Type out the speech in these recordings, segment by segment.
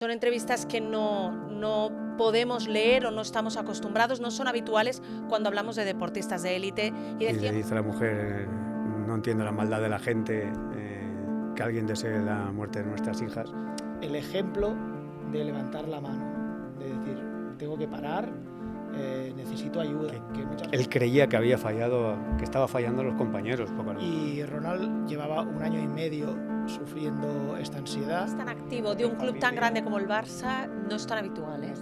Son entrevistas que no podemos leer o no estamos acostumbrados, no son habituales cuando hablamos de deportistas de élite. Y le dice a la mujer, no entiendo la maldad de la gente, que alguien desee la muerte de nuestras hijas. El ejemplo de levantar la mano, de decir, tengo que parar, necesito ayuda. Él creía que había fallado, que estaba fallando a los compañeros. Y Ronald llevaba 1 año y medio sufriendo esta ansiedad. Es tan activo de un club tan grande como el Barça, no es tan habitual, ¿eh?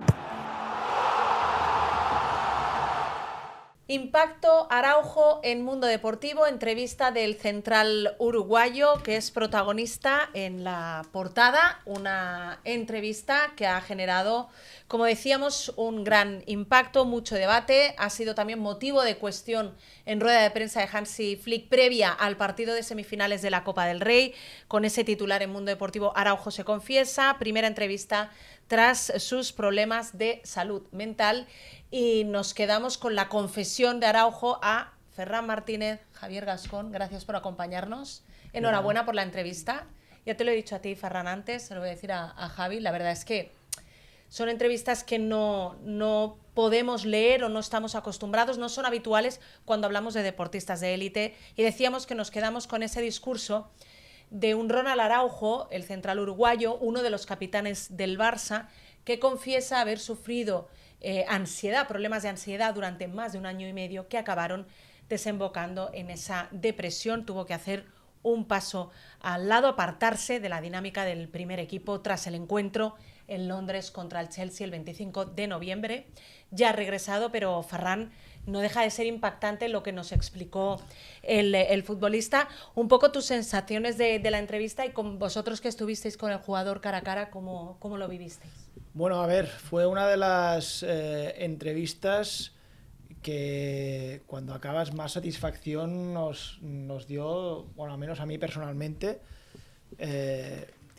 Impacto Araujo en Mundo Deportivo, entrevista del central uruguayo que es protagonista en la portada, una entrevista que ha generado, como decíamos, un gran impacto, mucho debate, ha sido también motivo de cuestión en rueda de prensa de Hansi Flick previa al partido de semifinales de la Copa del Rey, con ese titular en Mundo Deportivo, Araujo se confiesa, primera entrevista tras sus problemas de salud mental. Y nos quedamos con la confesión de Araujo a Ferran Martínez, Javier Gascón. Gracias por acompañarnos. Enhorabuena por la entrevista. Ya te lo he dicho a ti, Ferran, antes, se lo voy a decir a Javi. La verdad es que son entrevistas que no podemos leer o no estamos acostumbrados, no son habituales cuando hablamos de deportistas de élite. Y decíamos que nos quedamos con ese discurso de un Ronald Araujo, el central uruguayo, uno de los capitanes del Barça, que confiesa haber sufrido ansiedad, problemas de ansiedad durante más de 1 año y medio que acabaron desembocando en esa depresión. Tuvo que hacer un paso al lado, apartarse de la dinámica del primer equipo tras el encuentro en Londres contra el Chelsea el 25 de noviembre. Ya ha regresado, pero Ferran, no deja de ser impactante lo que nos explicó el futbolista. Un poco tus sensaciones de la entrevista y con vosotros que estuvisteis con el jugador cara a cara, ¿cómo lo vivisteis? Bueno, a ver, fue una de las entrevistas que cuando acabas más satisfacción nos dio, bueno, al menos a mí personalmente.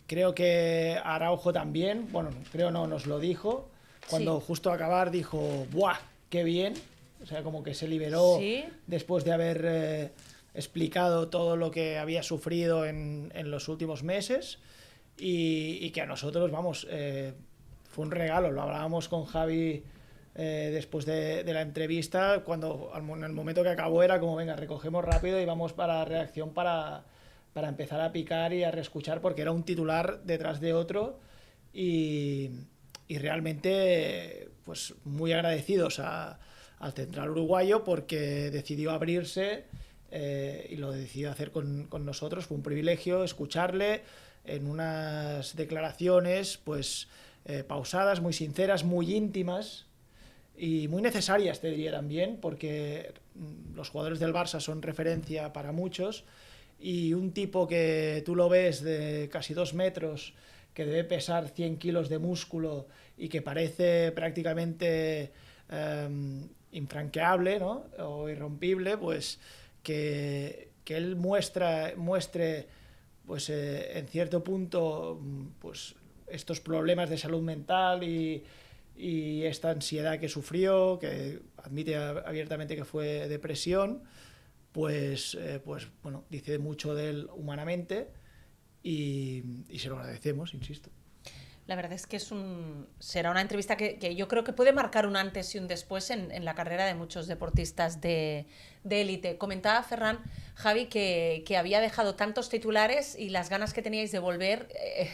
Creo que Araujo también, bueno, creo no, nos lo dijo. Cuando justo acabar dijo, ¡buah! ¡Qué bien! O sea, como que se liberó después de haber explicado todo lo que había sufrido en los últimos meses y que a nosotros, vamos, fue un regalo. Lo hablábamos con Javi después de la entrevista, cuando en el momento que acabó era como, venga, recogemos rápido y vamos para la redacción para empezar a picar y a reescuchar, porque era un titular detrás de otro y realmente pues muy agradecidos al central uruguayo porque decidió abrirse y lo decidió hacer con nosotros. Fue un privilegio escucharle en unas declaraciones pues pausadas, muy sinceras, muy íntimas y muy necesarias, te diría también, porque los jugadores del Barça son referencia para muchos y un tipo que tú lo ves de casi 2 metros, que debe pesar 100 kilos de músculo y que parece prácticamente infranqueable, ¿no? O irrompible, pues que él muestre pues en cierto punto pues estos problemas de salud mental y esta ansiedad que sufrió, que admite abiertamente que fue depresión, pues bueno, dice mucho de él humanamente y se lo agradecemos, insisto. La verdad es que será una entrevista que yo creo que puede marcar un antes y un después en la carrera de muchos deportistas de élite. Comentaba Ferran, Javi, que había dejado tantos titulares y las ganas que teníais de volver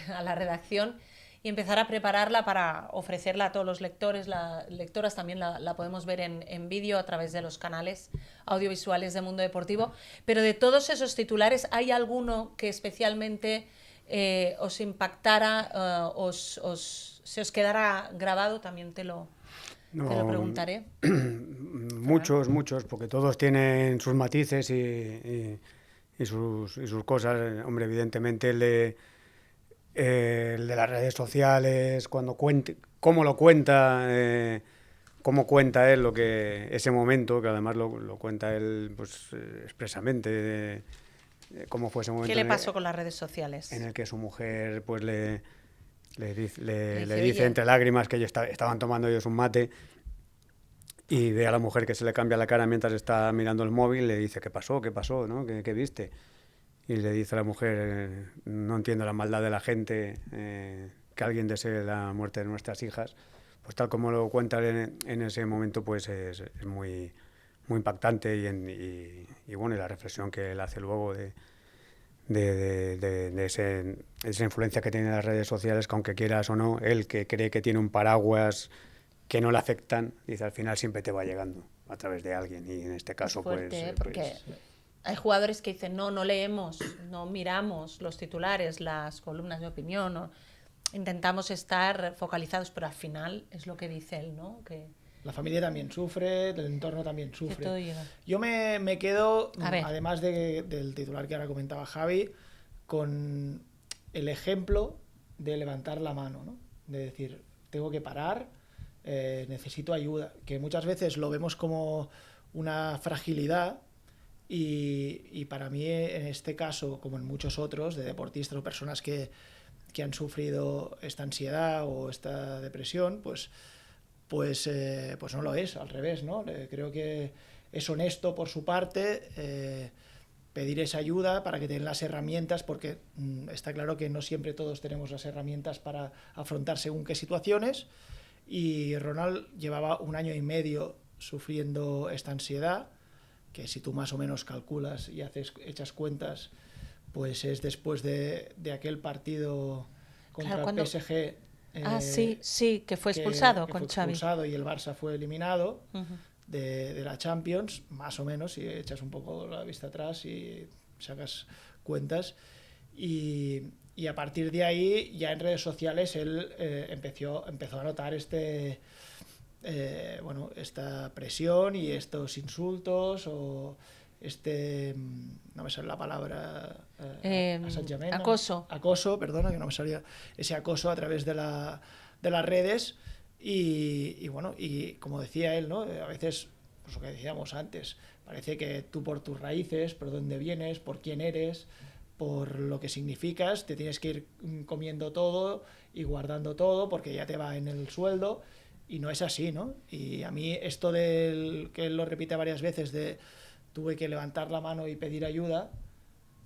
a la redacción y empezar a prepararla para ofrecerla a todos los lectores. Las lectoras también la podemos ver en vídeo a través de los canales audiovisuales de Mundo Deportivo. Pero de todos esos titulares, ¿hay alguno que especialmente os impactara, se os quedara grabado? También te lo preguntaré. Muchos, porque todos tienen sus matices y sus cosas. Hombre, evidentemente el de las redes sociales, cómo lo cuenta, cómo cuenta él ese momento, que además lo cuenta él pues expresamente, cómo fue ese momento. ¿Qué le pasó con las redes sociales? En el que su mujer pues le dice entre lágrimas que ellos estaban tomando ellos un mate y ve a la mujer que se le cambia la cara mientras está mirando el móvil, le dice, ¿qué pasó? ¿No? ¿Qué viste? Y le dice a la mujer, no entiendo la maldad de la gente, que alguien desee la muerte de nuestras hijas, pues tal como lo cuenta en ese momento, pues es muy, muy impactante y bueno, y la reflexión que él hace luego de esa influencia que tienen las redes sociales, que aunque quieras o no, él que cree que tiene un paraguas que no le afectan, dice, al final siempre te va llegando a través de alguien, y en este caso fuerte, pues... porque hay jugadores que dicen, no leemos, no miramos los titulares, las columnas de opinión, ¿no? Intentamos estar focalizados, pero al final es lo que dice él, ¿no? Que la familia también sufre, el entorno también sufre. Que todo llega. Yo me quedo, además del titular que ahora comentaba Javi, con el ejemplo de levantar la mano, ¿no? De decir, tengo que parar, necesito ayuda, que muchas veces lo vemos como una fragilidad y para mí en este caso, como en muchos otros, de deportistas o personas que han sufrido esta ansiedad o esta depresión, pues no lo es, al revés, ¿no? Creo que es honesto por su parte pedir esa ayuda para que den las herramientas, porque está claro que no siempre todos tenemos las herramientas para afrontar según qué situaciones, y Ronald llevaba 1 año y medio sufriendo esta ansiedad, que si tú más o menos calculas y echas cuentas, pues es después de aquel partido contra el PSG. Sí, que fue expulsado con Xavi. Y el Barça fue eliminado de la Champions, más o menos, si echas un poco la vista atrás y sacas cuentas. Y a partir de ahí, ya en redes sociales, él empezó a notar esta presión y estos insultos o no me sale la palabra, acoso, perdona, que no me salía, ese acoso a través de las redes y bueno, y como decía él, ¿no? A veces, pues lo que decíamos antes, parece que tú por tus raíces, por dónde vienes, por quién eres, por lo que significas, te tienes que ir comiendo todo y guardando todo porque ya te va en el sueldo, y no es así, ¿no? Y a mí esto que él lo repite varias veces de tuve que levantar la mano y pedir ayuda,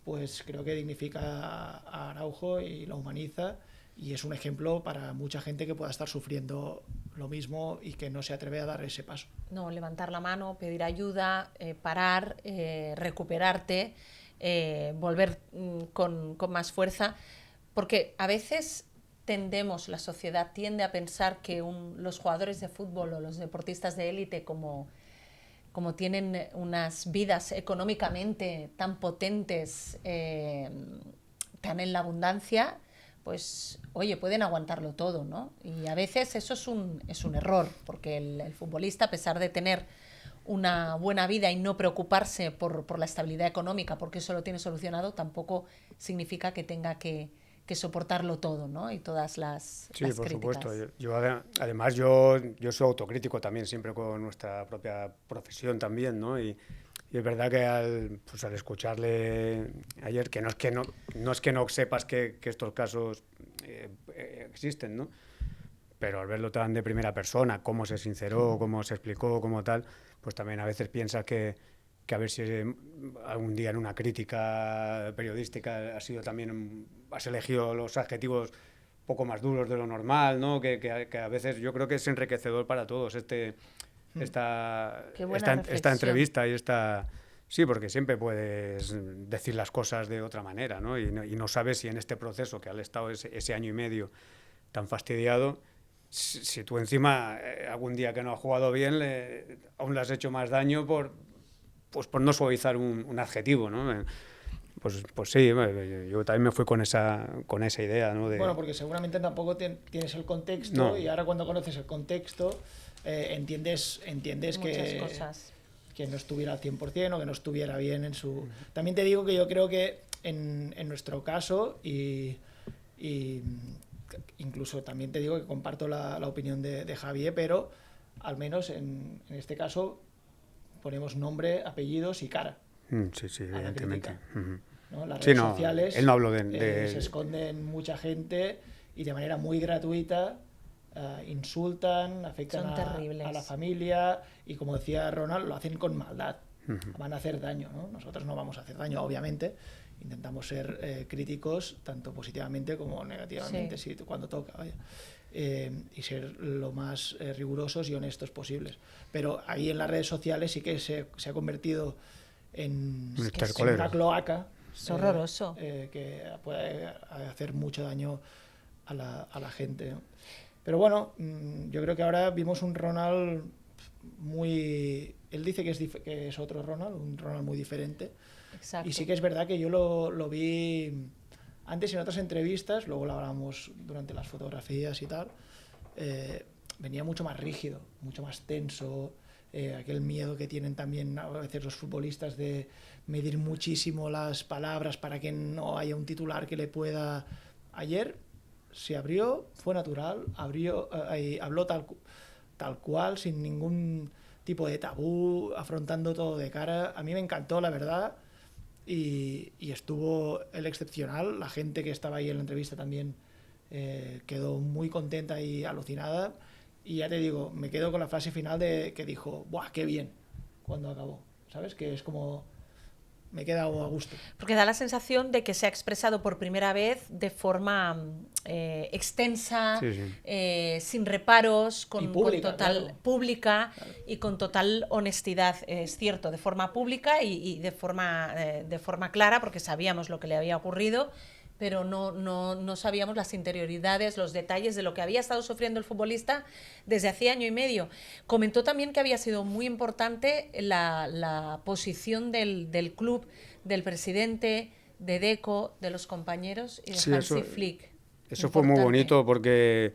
pues creo que dignifica a Araujo y lo humaniza, y es un ejemplo para mucha gente que pueda estar sufriendo lo mismo y que no se atreve a dar ese paso. No, levantar la mano, pedir ayuda, parar, recuperarte, volver con más fuerza, porque a veces la sociedad tiende a pensar que los jugadores de fútbol o los deportistas de élite, como tienen unas vidas económicamente tan potentes, tan en la abundancia, pues, oye, pueden aguantarlo todo, ¿no? Y a veces eso es un error, porque el futbolista, a pesar de tener una buena vida y no preocuparse por la estabilidad económica, porque eso lo tiene solucionado, tampoco significa que tenga que soportarlo todo, ¿no? Y todas las por críticas. Supuesto. Además, yo soy autocrítico también, siempre con nuestra propia profesión también, ¿no? Y es verdad que al escucharle ayer, que no es que no sepas que estos casos existen, ¿no? Pero al verlo tan de primera persona, cómo se sinceró, cómo se explicó, cómo tal, pues también a veces piensas que a ver si algún día en una crítica periodística has elegido los adjetivos un poco más duros de lo normal, ¿no? Que a veces yo creo que es enriquecedor para todos esta entrevista y sí, porque siempre puedes decir las cosas de otra manera, ¿no? Y no sabes si en este proceso que ha estado ese año y medio tan fastidiado, si tú encima algún día que no has jugado bien aún le has hecho más daño por no suavizar un adjetivo, ¿no? Pues sí, yo también me fui con esa idea, ¿no? Bueno, porque seguramente tampoco tienes el contexto, y ahora cuando conoces el contexto entiendes muchas cosas, que no estuviera al 100% o que no estuviera bien en su... También te digo que yo creo que en nuestro caso y incluso también te digo que comparto la opinión de Javier, pero al menos en este caso ponemos nombre, apellidos y cara. Sí, evidentemente. ¿No? Las redes sociales él no habló se esconden mucha gente y de manera muy gratuita insultan, afectan a la familia, y como decía Ronald, lo hacen con maldad. Van a hacer daño, ¿no? Nosotros no vamos a hacer daño, obviamente, intentamos ser críticos tanto positivamente como negativamente, sí, cuando toca, vaya. Y ser lo más rigurosos y honestos posibles. Pero ahí en las redes sociales sí que se ha convertido en una cloaca. Es horroroso. Que puede hacer mucho daño a la gente, ¿no? Pero bueno, yo creo que ahora vimos un Ronald muy... Él dice que es otro Ronald, un Ronald muy diferente. Exacto. Y sí que es verdad que yo lo vi antes en otras entrevistas, luego lo hablamos durante las fotografías y tal. Venía mucho más rígido, mucho más tenso. Aquel miedo que tienen también a veces los futbolistas de medir muchísimo las palabras para que no haya un titular que le pueda... Ayer se abrió, fue natural, habló tal cual, sin ningún tipo de tabú, afrontando todo de cara. A mí me encantó, la verdad, y estuvo él excepcional. La gente que estaba ahí en la entrevista también quedó muy contenta y alucinada. Y ya te digo, me quedo con la frase final que dijo, ¡buah, qué bien!, cuando acabó, ¿sabes? Que es como... me he quedado a gusto. Porque da la sensación de que se ha expresado por primera vez de forma extensa, sin reparos, con total pública, claro. Y con total honestidad, es cierto, de forma pública y de forma clara, porque sabíamos lo que le había ocurrido, pero no sabíamos las interioridades, los detalles de lo que había estado sufriendo el futbolista desde hacía año y medio. Comentó también que había sido muy importante la posición del club, del presidente, de Deco, de los compañeros y de Hansi Flick. Eso fue muy bonito porque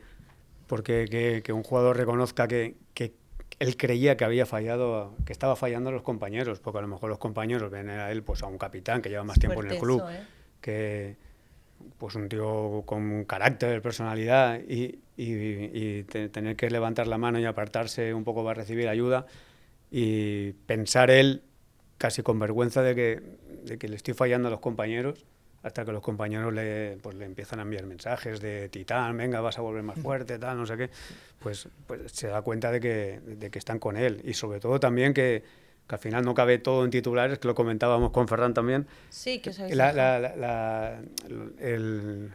que un jugador reconozca que él creía que había fallado, que estaba fallando a los compañeros, porque a lo mejor los compañeros ven a él pues a un capitán que lleva más tiempo en el club, que pues un tío con carácter, personalidad y tener que levantar la mano y apartarse un poco para recibir ayuda y pensar él casi con vergüenza de que le estoy fallando a los compañeros, hasta que los compañeros le empiezan a enviar mensajes de titán, venga, vas a volver más fuerte, tal, no sé qué, pues se da cuenta de que están con él y sobre todo también que al final no cabe todo en titulares, que lo comentábamos con Ferran también. Sí, que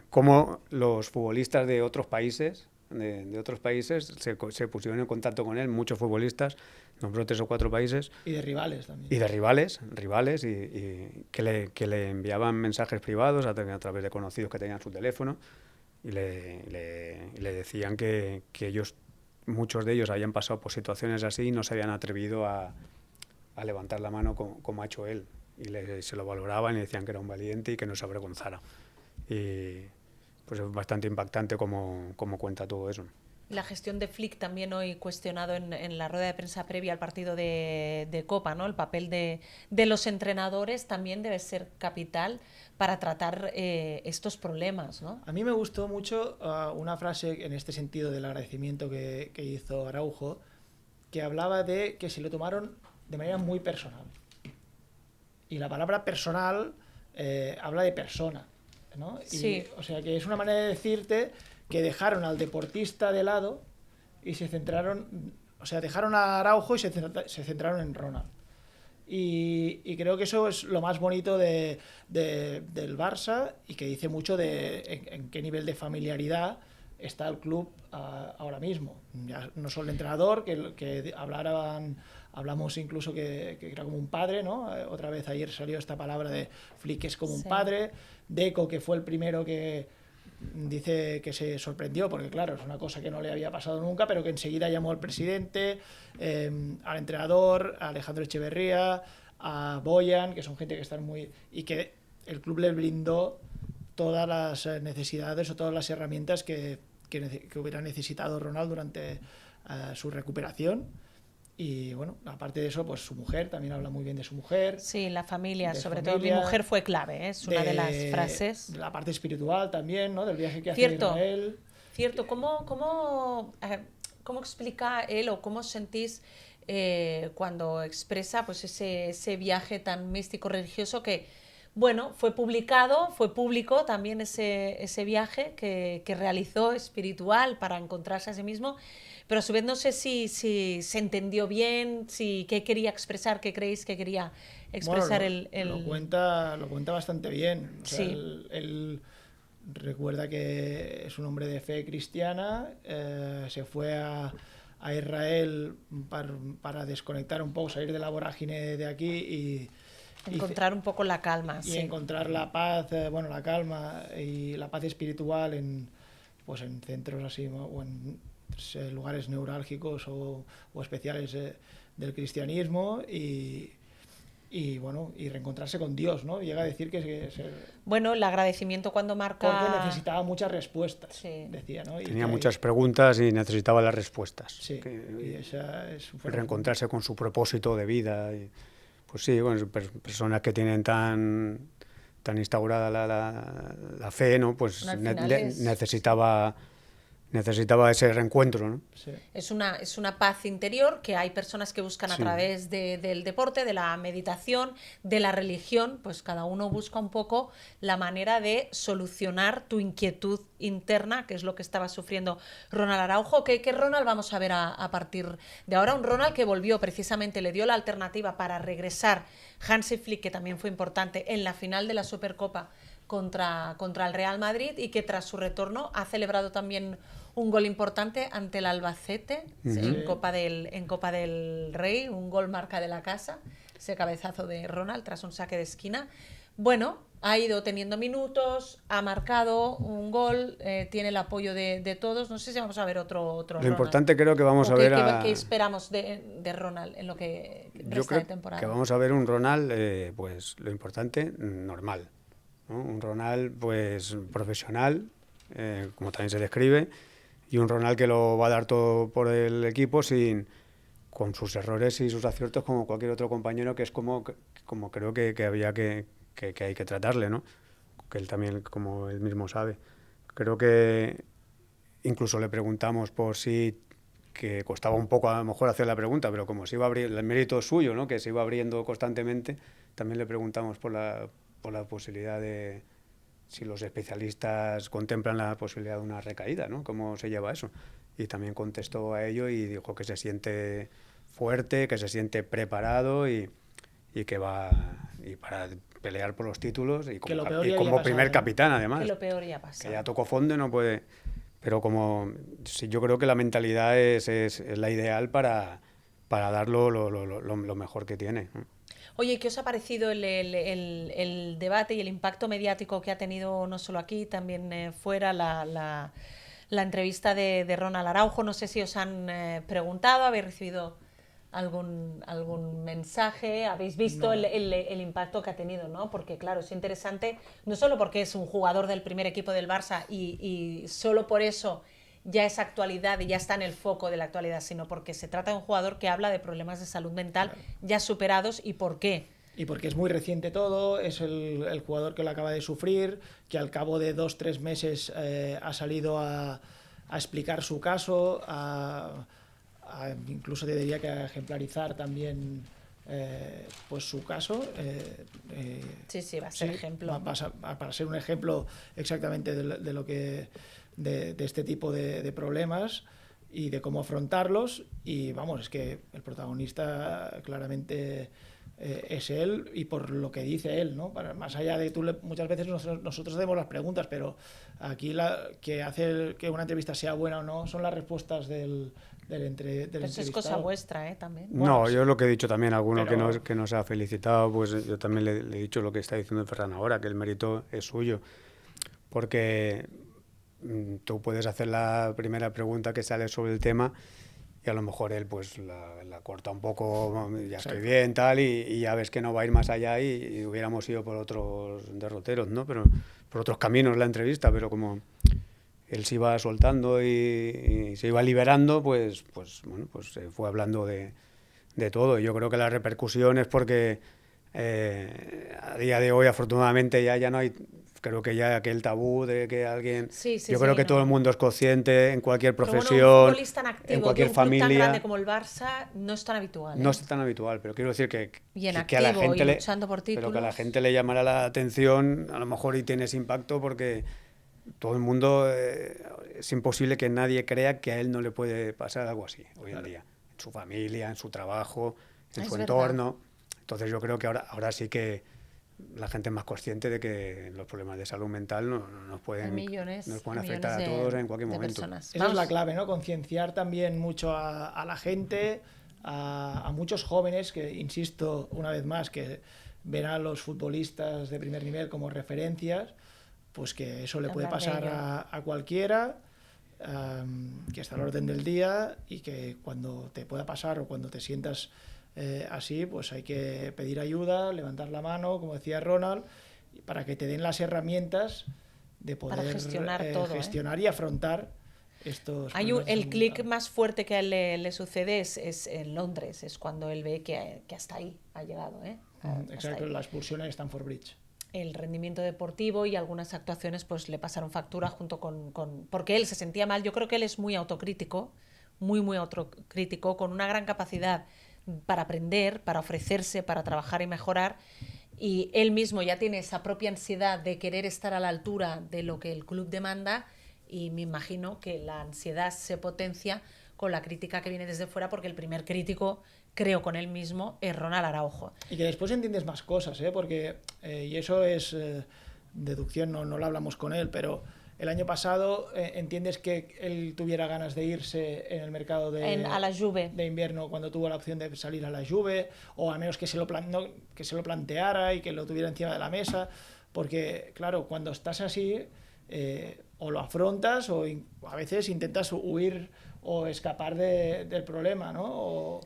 cómo los futbolistas de otros países, se pusieron en contacto con él, muchos futbolistas, nombró 3 o 4 países. Y de rivales también. Y de rivales, y que le enviaban mensajes privados a través de conocidos que tenían su teléfono y le decían que ellos, muchos de ellos habían pasado por situaciones así y no se habían atrevido a levantar la mano como ha hecho él, y se lo valoraban y decían que era un valiente y que no se avergonzara, y pues es bastante impactante como cuenta todo eso. La gestión de Flick también hoy cuestionado en la rueda de prensa previa al partido de Copa, ¿no? El papel de los entrenadores también debe ser capital para tratar estos problemas, ¿no? A mí me gustó mucho una frase en este sentido del agradecimiento que hizo Araujo, que hablaba de que se lo tomaron de manera muy personal. Y la palabra personal habla de persona, ¿no? Sí. O sea, que es una manera de decirte que dejaron al deportista de lado y se centraron, o sea, dejaron a Araujo y se centraron en Ronald. Y creo que eso es lo más bonito del Barça y que dice mucho de en qué nivel de familiaridad está el club ahora mismo. Ya no solo el entrenador, que hablamos incluso que era como un padre, ¿no? Otra vez ayer salió esta palabra de Flick, es como un padre. Deco, que fue el primero que dice que se sorprendió, porque claro, es una cosa que no le había pasado nunca, pero que enseguida llamó al presidente, al entrenador, a Alejandro Echeverría, a Boyan, que son gente que están muy... y que el club les brindó todas las necesidades o todas las herramientas que hubiera necesitado Ronald durante su recuperación. Y bueno, aparte de eso, pues su mujer, también habla muy bien de su mujer. Sí, la familia, sobre todo mi mujer fue clave, es una de las frases. La parte espiritual también, ¿no? Del viaje que hace a Israel. Cierto, ¿cómo explica él o cómo sentís cuando expresa pues ese viaje tan místico religioso que bueno, fue publicado, fue público también ese viaje que realizó espiritual para encontrarse a sí mismo, pero a su vez no sé si se entendió bien, qué quería expresar, qué creéis que quería expresar bueno, lo cuenta bastante bien. O sea, sí. él recuerda que es un hombre de fe cristiana, se fue a Israel para desconectar un poco, salir de la vorágine de aquí y encontrar un poco la calma. Y encontrar la paz, la calma y la paz espiritual en centros así, ¿no? O en lugares neurálgicos o especiales del cristianismo y reencontrarse con Dios, ¿no? Llega a decir que bueno, el agradecimiento cuando marca... Porque necesitaba muchas respuestas, sí. decía, ¿no? Tenía muchas preguntas y necesitaba las respuestas. Sí, y esa es reencontrarse con su propósito de vida. Pues sí, bueno, personas que tienen tan instaurada la fe, ¿no? Pues necesitaba ese reencuentro, ¿no? Sí. Es una paz interior que hay personas que buscan a través del deporte, de la meditación, de la religión, pues cada uno busca un poco la manera de solucionar tu inquietud interna, que es lo que estaba sufriendo Ronald Araujo. ¿Qué Ronald vamos a ver a partir de ahora? Un Ronald que volvió precisamente, le dio la alternativa para regresar Hansi Flick, que también fue importante, en la final de la Supercopa contra el Real Madrid y que tras su retorno ha celebrado también un gol importante ante el Albacete en Copa del Rey, un gol marca de la casa, ese cabezazo de Ronald tras un saque de esquina. Bueno, ha ido teniendo minutos, ha marcado un gol, tiene el apoyo de todos. No sé si vamos a ver otro Lo importante creo que vamos a ver... ¿Qué esperamos de Ronald en lo que resta de temporada? Que vamos a ver un Ronald, pues lo importante, normal, ¿no? Un Ronald pues profesional, como también se describe, y un Ronald que lo va a dar todo por el equipo con sus errores y sus aciertos como cualquier otro compañero, que es como creo que había que hay que tratarle, ¿no? Que él también, como él mismo sabe. Creo que incluso le preguntamos por si, que costaba un poco a lo mejor hacer la pregunta, pero como se iba a abrir, el mérito es suyo, ¿no? Que se iba abriendo constantemente, también le preguntamos por la posibilidad de si los especialistas contemplan la posibilidad de una recaída, ¿no? ¿Cómo se lleva eso? Y también contestó a ello y dijo que se siente fuerte, que se siente preparado y que va y para pelear por los títulos y como primer capitán, además. Que lo peor ya pasa. Que ya tocó fondo y no puede... Pero yo creo que la mentalidad es la ideal para dar lo mejor que tiene. Oye, ¿qué os ha parecido el debate y el impacto mediático que ha tenido no solo aquí, también fuera la entrevista de Ronald Araujo? No sé si os han preguntado, habéis recibido algún mensaje, habéis visto el impacto que ha tenido, ¿no? Porque claro, es interesante, no solo porque es un jugador del primer equipo del Barça y solo por eso ya es actualidad y ya está en el foco de la actualidad, sino porque se trata de un jugador que habla de problemas de salud mental ya superados. ¿Y por qué? Y porque es muy reciente todo, es el jugador que lo acaba de sufrir, que al cabo de 2-3 meses ha salido a explicar su caso, incluso te diría que a ejemplarizar también pues su caso. Sí, va a ser ejemplo. Para ser un ejemplo exactamente de lo que... De este tipo de problemas y de cómo afrontarlos, y vamos, es que el protagonista claramente es él, y por lo que dice él, ¿no? Más allá de muchas veces nosotros hacemos las preguntas, pero aquí que hace que una entrevista sea buena o no son las respuestas del entrevistado. Eso es cosa vuestra, también. No, yo lo que he dicho también a alguno que nos ha felicitado, pues yo también le he dicho lo que está diciendo Ferran ahora, que el mérito es suyo, porque tú puedes hacer la primera pregunta que sale sobre el tema y a lo mejor él pues la corta un poco, ya estoy bien, tal, y ya ves que no va a ir más allá y hubiéramos ido por otros derroteros, ¿no? Pero por otros caminos la entrevista, pero como él se iba soltando y se iba liberando, pues se fue hablando de todo. Y yo creo que la repercusión es porque a día de hoy afortunadamente ya no hay creo que ya aquel tabú de que alguien... Sí, yo creo que todo el mundo es consciente en cualquier profesión, un futbolista activo, en cualquier de un club familia... tan grande como el Barça no es tan habitual. No es tan habitual, pero quiero decir que activo, a la gente y luchando por títulos. Pero que a la gente le llamará la atención, a lo mejor, y tiene ese impacto porque todo el mundo... es imposible que nadie crea que a él no le puede pasar algo así hoy en día. En su familia, en su trabajo, en su entorno. Entonces yo creo que ahora sí que la gente es más consciente de que los problemas de salud mental nos pueden afectar a todos en cualquier momento. Esa es la clave, ¿no? Concienciar también mucho a la gente, a muchos jóvenes que, insisto, una vez más, que ven a los futbolistas de primer nivel como referencias, pues que eso le puede pasar a cualquiera, que está al orden del día, y que cuando te pueda pasar o cuando te sientas así, pues hay que pedir ayuda, levantar la mano, como decía Ronald, para que te den las herramientas de poder gestionar y afrontar estos problemas. El clic más fuerte que a él le sucede es en Londres, es cuando él ve que hasta ahí ha llegado. Exacto, la expulsión en Stamford Bridge. El rendimiento deportivo y algunas actuaciones pues le pasaron factura junto con... Porque él se sentía mal. Yo creo que él es muy autocrítico, muy autocrítico, con una gran capacidad para aprender, para ofrecerse, para trabajar y mejorar, y él mismo ya tiene esa propia ansiedad de querer estar a la altura de lo que el club demanda, y me imagino que la ansiedad se potencia con la crítica que viene desde fuera, porque el primer crítico, creo, con él mismo es Ronald Araujo. Y que después entiendes más cosas, porque y eso es deducción, no lo hablamos con él, pero el año pasado entiendes que él tuviera ganas de irse en el mercado a la Juve de invierno, cuando tuvo la opción de salir a la Juve, o al menos que se lo planteara y que lo tuviera encima de la mesa, porque claro, cuando estás así, o lo afrontas o a veces intentas huir o escapar del problema, ¿no? O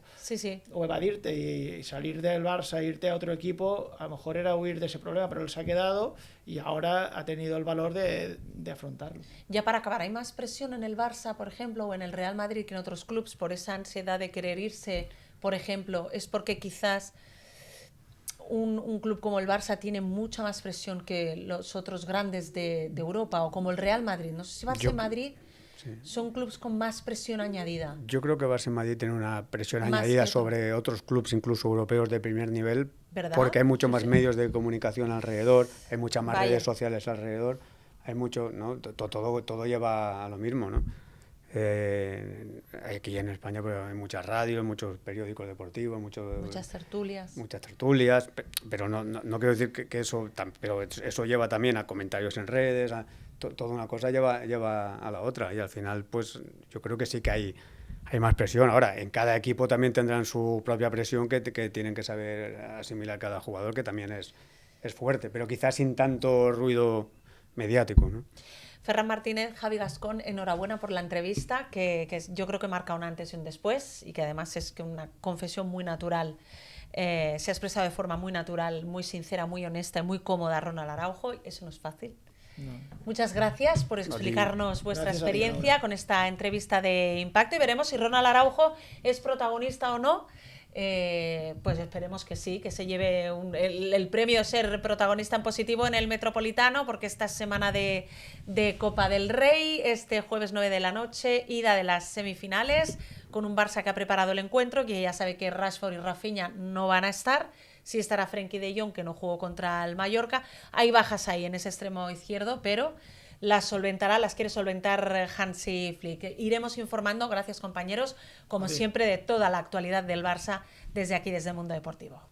evadirte, y salir del Barça, irte a otro equipo, a lo mejor era huir de ese problema, pero él se ha quedado y ahora ha tenido el valor de afrontarlo. Ya para acabar, ¿hay más presión en el Barça, por ejemplo, o en el Real Madrid que en otros clubes por esa ansiedad de querer irse, por ejemplo? ¿Es porque quizás un club como el Barça tiene mucha más presión que los otros grandes de Europa, o como el Real Madrid? No sé si Barça y Madrid son clubes con más presión añadida. Yo creo que Barça y Madrid tienen una presión añadida sobre otros clubes, incluso europeos de primer nivel, ¿verdad? Porque hay mucho más medios de comunicación alrededor, hay muchas más redes sociales alrededor, hay mucho, ¿no? Todo lleva a lo mismo, ¿no? Aquí en España pues, hay muchas radios, muchos periódicos deportivos, muchas tertulias. Muchas tertulias, pero no quiero decir que eso, pero eso lleva también a comentarios en redes, toda una cosa lleva a la otra, y al final pues yo creo que sí que hay más presión. Ahora, en cada equipo también tendrán su propia presión que tienen que saber asimilar cada jugador, que también es fuerte, pero quizás sin tanto ruido mediático, ¿no? Ferran Martínez, Javi Gascón, enhorabuena por la entrevista, que yo creo que marca un antes y un después, y que además es que una confesión muy natural. Se ha expresado de forma muy natural, muy sincera, muy honesta y muy cómoda Ronald Araujo, y eso no es fácil. No. Muchas gracias por explicarnos vuestra experiencia con esta entrevista de impacto, y veremos si Ronald Araujo es protagonista o no. Pues esperemos que sí, que se lleve el premio de ser protagonista en positivo en el Metropolitano, porque esta semana de Copa del Rey, este jueves 9 de la noche, ida de las semifinales, con un Barça que ha preparado el encuentro, que ya sabe que Rashford y Rafinha no van a estar. Sí estará Frenkie de Jong, que no jugó contra el Mallorca. Hay bajas ahí en ese extremo izquierdo, pero las quiere solventar Hansi Flick. Iremos informando, gracias compañeros, como siempre, de toda la actualidad del Barça desde aquí, desde el Mundo Deportivo.